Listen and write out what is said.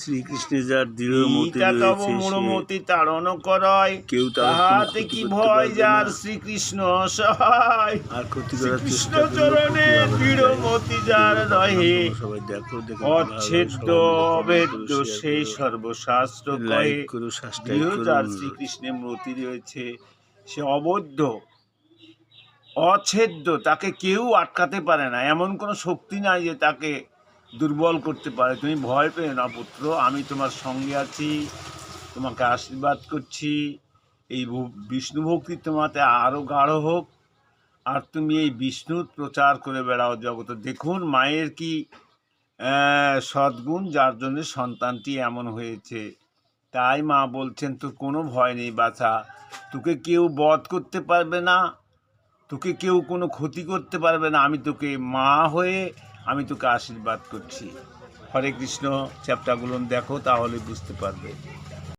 শ্রীকৃষ্ণের যার দৃঢ় মতি তব রয়েছে মূঢ়মতি তাড়ন করয়, কেউ তাহাতে কি ভয় যার শ্রীকৃষ্ণ সহায়। আর ক্ষতি করার শ্রীকৃষ্ণ চেষ্টা করলেও চরণে ক্ষতি হবে না। দৃঢ় মতি যার রহে, সবাই দেখো, দেখে অচ্ছেদ্য অভেদ্য সেই সর্বশাস্ত্র কহে। লাইক করো, সাবস্ক্রাইব দৃঢ় করো। যার শ্রীকৃষ্ণের মতি রয়েছে, সে অবদ্ধ অচ্ছেদ্য, তাকে কেউ আটকাতে পারে না। এমন কোনো শক্তি নাই যে তাকে দুর্বল করতে পারে। তুমি ভয় পেও না পুত্র, আমি তোমার সঙ্গে আছি, তোমাকে আশীর্বাদ করছি। এই বিষ্ণু ভক্তি তোমাতে আরও গাঢ় হোক, আর তুমি এই বিষ্ণুর প্রচার করে বেড়াও জগতে। দেখুন মায়ের কি সদ্গুণ, যার জন্য সন্তানটি এমন হয়েছে। তাই মা বলছেন তোর কোনো ভয় নেই বাছা, তোকে কেউ বধ করতে পারবে না, তোকে কেউ কোনো ক্ষতি করতে পারবে না। আমি তোকে মা হয়ে আমি তোকে আশীর্বাদ করছি। হরে কৃষ্ণ। চ্যাপ্টারগুলো দেখো, তাহলে বুঝতে পারবে।